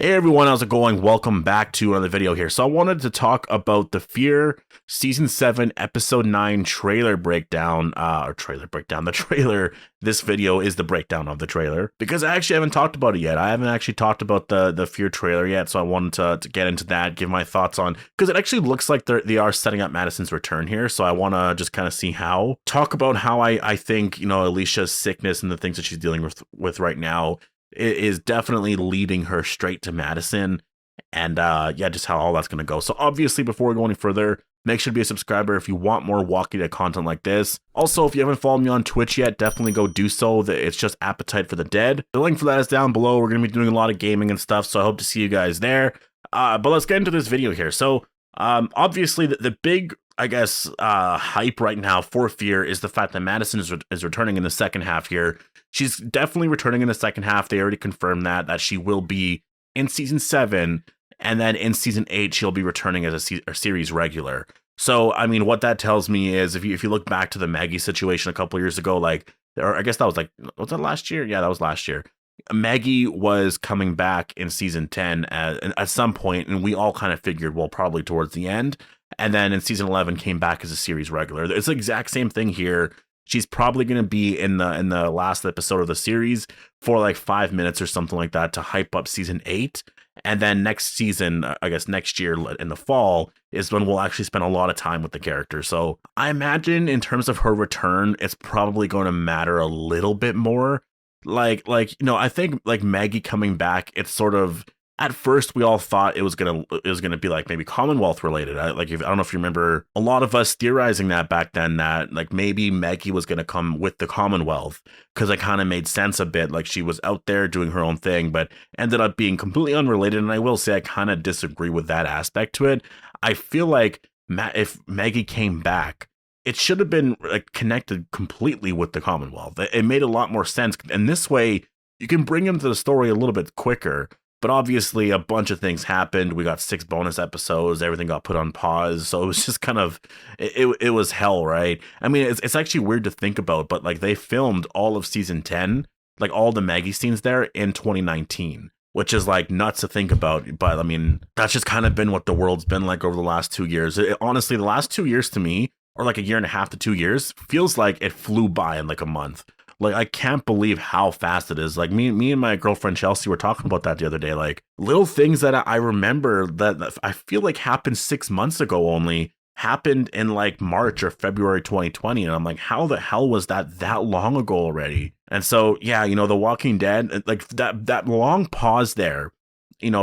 Hey everyone, how's it going? Welcome back to another video here. So I wanted to talk about the Fear Season 7 Episode 9 trailer breakdown, the trailer. This video is the breakdown of the trailer, because I actually haven't talked about it yet. I haven't actually talked about the Fear trailer yet, so I wanted to get into that, give my thoughts on, because it actually looks like they are setting up Madison's return here, so I want to just kind of see how. Talk about how I think, Alicia's sickness and the things that she's dealing with right now is definitely leading her straight to Madison, and just how all that's gonna go. So obviously, before we go any further, make sure to be a subscriber if you want more Walking Dead content like this. Also, if you haven't followed me on Twitch yet, definitely go do so. It's just Appetite for the Dead. The link for that is down below. We're gonna be doing a lot of gaming and stuff, so I hope to see you guys there. But let's get into this video here. So obviously, the big, I guess, hype right now for Fear is the fact that Madison is returning in the second half here. She's definitely returning in the second half. They already confirmed that she will be in Season 7, and then in Season 8, she'll be returning as a series regular. So, I mean, what that tells me is, if you look back to the Maggie situation a couple years ago, or I guess that was was that last year? Yeah, that was last year. Maggie was coming back in Season 10 at some point, and we all kind of figured, well, probably towards the end. And then in Season 11 came back as a series regular. It's the exact same thing here. She's probably going to be in the last episode of the series for like 5 minutes or something like that to hype up Season 8. And then next season, I guess next year in the fall, is when we'll actually spend a lot of time with the character. So I imagine in terms of her return, it's probably going to matter a little bit more. I think like Maggie coming back, it's sort of, at first we all thought it was gonna be like maybe Commonwealth related. I don't know if you remember, a lot of us theorizing that back then, that like maybe Maggie was gonna come with the Commonwealth, because it kind of made sense a bit. Like, she was out there doing her own thing, but ended up being completely unrelated. And I will say I kind of disagree with that aspect to it. I feel like if Maggie came back, it should have been like connected completely with the Commonwealth. It made a lot more sense, and this way you can bring him to the story a little bit quicker. But obviously, a bunch of things happened. We got 6 bonus episodes. Everything got put on pause. So it was just kind of, it was hell, right? I mean, it's actually weird to think about, but like, they filmed all of Season 10, like all the Maggie scenes there, in 2019, which is like nuts to think about. But I mean, that's just kind of been what the world's been like over the last 2 years. Honestly, the last 2 years to me, or like a year and a half to 2 years, feels like it flew by in like a month. Like, I can't believe how fast it is. Like, me and my girlfriend Chelsea were talking about that the other day. Like, little things that I remember that I feel like happened 6 months ago only happened in like March or February 2020. And I'm like, how the hell was that long ago already? And so, yeah, The Walking Dead, like that long pause there,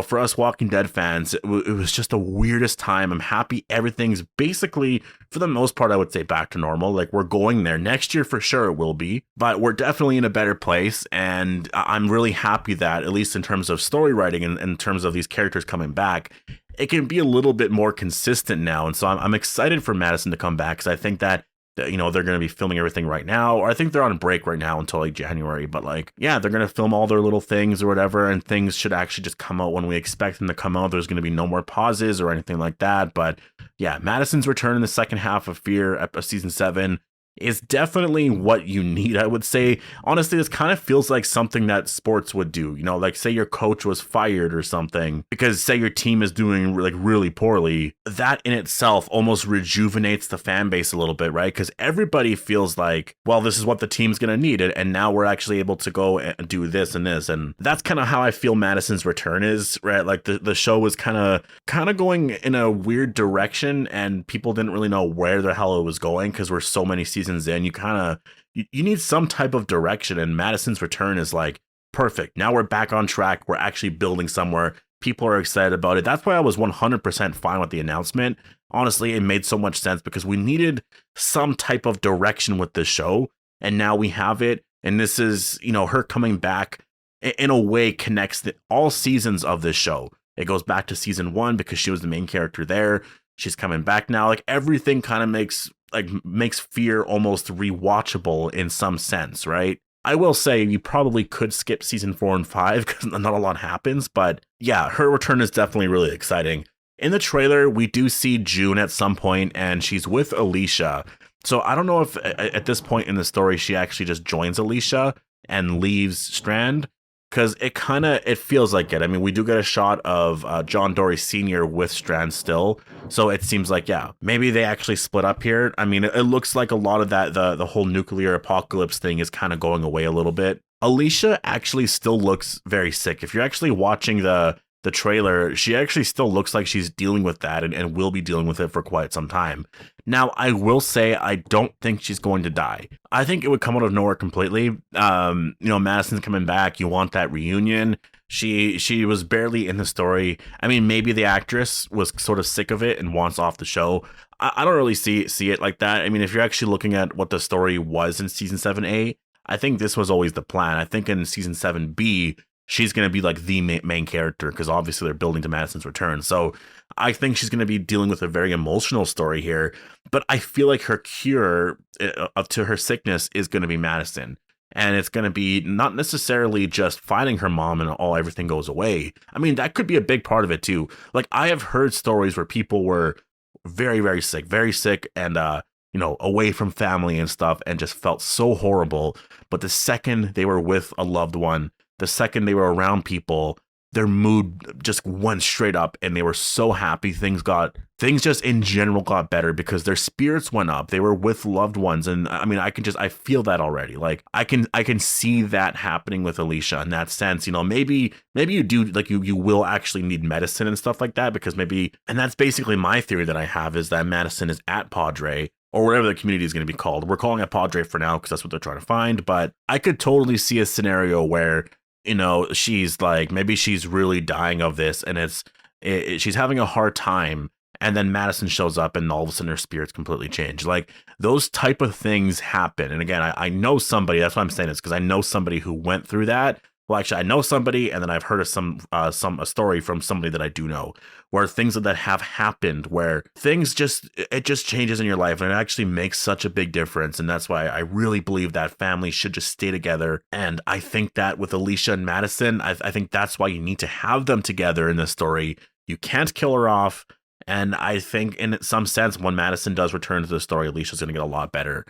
for us Walking Dead fans, it was just the weirdest time. I'm happy everything's basically, for the most part, I would say, back to normal. Like, we're going there. Next year for sure it will be, but we're definitely in a better place. And I'm really happy that, at least in terms of story writing and in terms of these characters coming back, it can be a little bit more consistent now. And so I'm excited for Madison to come back, because I think that they're going to be filming everything right now, or I think they're on break right now until like January, but like, yeah, they're going to film all their little things or whatever, and things should actually just come out when we expect them to come out. There's going to be no more pauses or anything like that. But yeah, Madison's return in the second half of Fear Season 7 is definitely what you need, I would say. Honestly, this kind of feels like something that sports would do. Like, say your coach was fired or something because, say, your team is doing like really poorly. That in itself almost rejuvenates the fan base a little bit, right? Because everybody feels like, well, this is what the team's gonna need, and now we're actually able to go and do this and this. And that's kind of how I feel Madison's return is, right? Like, the show was kind of going in a weird direction, and people didn't really know where the hell it was going, because we're so many seasons in. You need some type of direction, and Madison's return is like perfect. Now we're back on track. We're actually building somewhere. People are excited about it. That's why I was 100% fine with the announcement. Honestly, it made so much sense, because we needed some type of direction with this show, and now we have it. And this is, her coming back in a way connects all seasons of this show. It goes back to Season 1 because she was the main character there. She's coming back now. Like, everything kind of makes Fear almost rewatchable in some sense, right? I will say you probably could skip Season 4 and 5 because not a lot happens, but yeah, her return is definitely really exciting. In the trailer, we do see June at some point, and she's with Alicia. So I don't know if at this point in the story she actually just joins Alicia and leaves Strand, because it feels like it. I mean, we do get a shot of John Dory Sr. with Strand still, so it seems like, yeah, maybe they actually split up here. I mean, it looks like a lot of that, the whole nuclear apocalypse thing is kind of going away a little bit. Alicia actually still looks very sick. If you're actually watching the trailer, she actually still looks like she's dealing with that and will be dealing with it for quite some time. Now, I will say I don't think she's going to die. I think it would come out of nowhere completely. Madison's coming back. You want that reunion. She was barely in the story. I mean, maybe the actress was sort of sick of it and wants off the show. I don't really see it like that. I mean, if you're actually looking at what the story was in season 7A, I think this was always the plan. I think in season 7B, she's going to be like the main character because obviously they're building to Madison's return. So I think she's going to be dealing with a very emotional story here. But I feel like her cure to her sickness is going to be Madison. And it's going to be not necessarily just finding her mom and everything goes away. I mean, that could be a big part of it too. Like, I have heard stories where people were very, very sick and, away from family and stuff and just felt so horrible. But the second they were with a loved one, the second they were around people, their mood just went straight up and they were so happy. Things just in general got better because their spirits went up. They were with loved ones. And I mean, I feel that already. Like I can see that happening with Alicia in that sense. Maybe you do, like, you will actually need medicine and stuff like that because maybe, and that's basically my theory that I have, is that Madison is at Padre, or whatever the community is going to be called. We're calling it Padre for now because that's what they're trying to find. But I could totally see a scenario where, she's like, maybe she's really dying of this and she's having a hard time. And then Madison shows up and all of a sudden her spirits completely change. Like, those type of things happen. And again, I know somebody, that's why I'm saying this, because I know somebody who went through that. Well, actually, I know somebody, and then I've heard of a story from somebody that I do know, where things that have happened, where things it just changes in your life, and it actually makes such a big difference. And that's why I really believe that family should just stay together. And I think that with Alicia and Madison, I think that's why you need to have them together in this story. You can't kill her off. And I think in some sense, when Madison does return to the story, Alicia's going to get a lot better.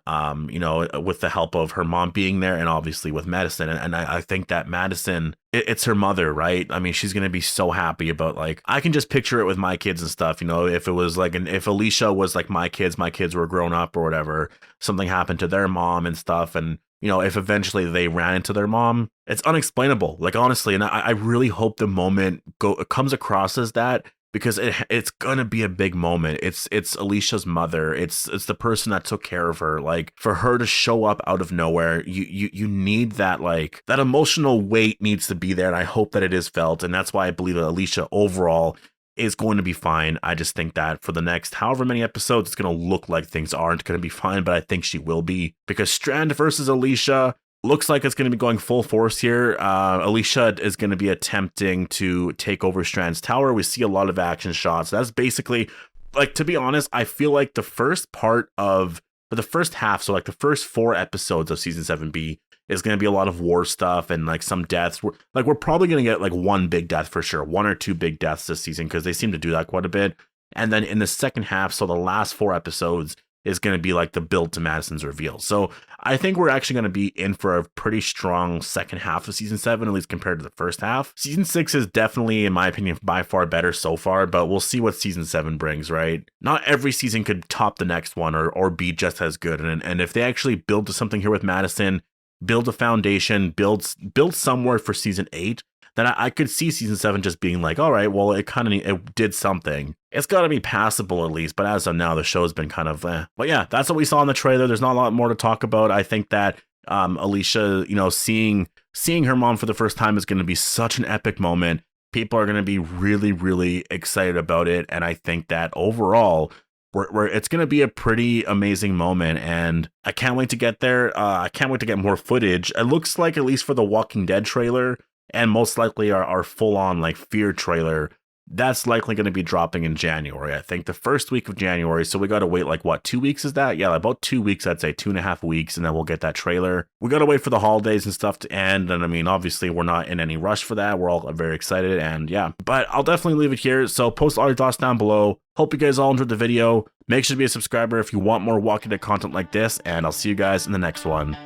With the help of her mom being there and obviously with Madison. And I think that Madison, it's her mother, right? I mean, she's going to be so happy about, like, I can just picture it with my kids and stuff, if it was like, if Alicia was like my kids were grown up or whatever, something happened to their mom and stuff. And, if eventually they ran into their mom, it's unexplainable, like, honestly. And I really hope the moment comes across as that, because it's gonna be a big moment. It's Alicia's mother. It's the person that took care of her. Like, for her to show up out of nowhere, you need that, like, that emotional weight needs to be there. And I hope that it is felt. And that's why I believe that Alicia overall is going to be fine. I just think that for the next however many episodes, it's gonna look like things aren't gonna be fine, but I think she will be, because Strand versus Alicia looks like it's going to be going full force here. Alicia is going to be attempting to take over Strand's tower. We see a lot of action shots. That's basically, like, to be honest, I feel like the first half, so like the first 4 episodes of season 7B is going to be a lot of war stuff and like some deaths. We're probably going to get like one big death for sure, 1 or 2 big deaths this season, because they seem to do that quite a bit. And then in the second half, so the last 4 episodes, is going to be like the build to Madison's reveal. So I think we're actually going to be in for a pretty strong second half of season 7, at least compared to the first half. Season 6 is definitely, in my opinion, by far better so far, but we'll see what season 7 brings, right? Not every season could top the next one or be just as good. And if they actually build to something here with Madison, build a foundation, build somewhere for season 8, then I could see season 7 just being like, all right, well, it did something. It's got to be passable at least, but as of now, the show's been kind of But yeah, that's what we saw in the trailer. There's not a lot more to talk about. I think that Alicia, seeing her mom for the first time is going to be such an epic moment. People are going to be really, really excited about it, and I think that overall, it's going to be a pretty amazing moment, and I can't wait to get there. I can't wait to get more footage. It looks like, at least for the Walking Dead trailer, and most likely our full-on like Fear trailer, that's likely going to be dropping in January. I think the first week of January. So we got to wait like, what, 2 weeks is that? Yeah, about 2 weeks, I'd say 2.5 weeks, and then we'll get that trailer. We got to wait for the holidays and stuff to end. And I mean, obviously we're not in any rush for that. We're all very excited, and yeah, but I'll definitely leave it here. So post all your thoughts down below. Hope you guys all enjoyed the video. Make sure to be a subscriber if you want more Walking Dead content like this, and I'll see you guys in the next one.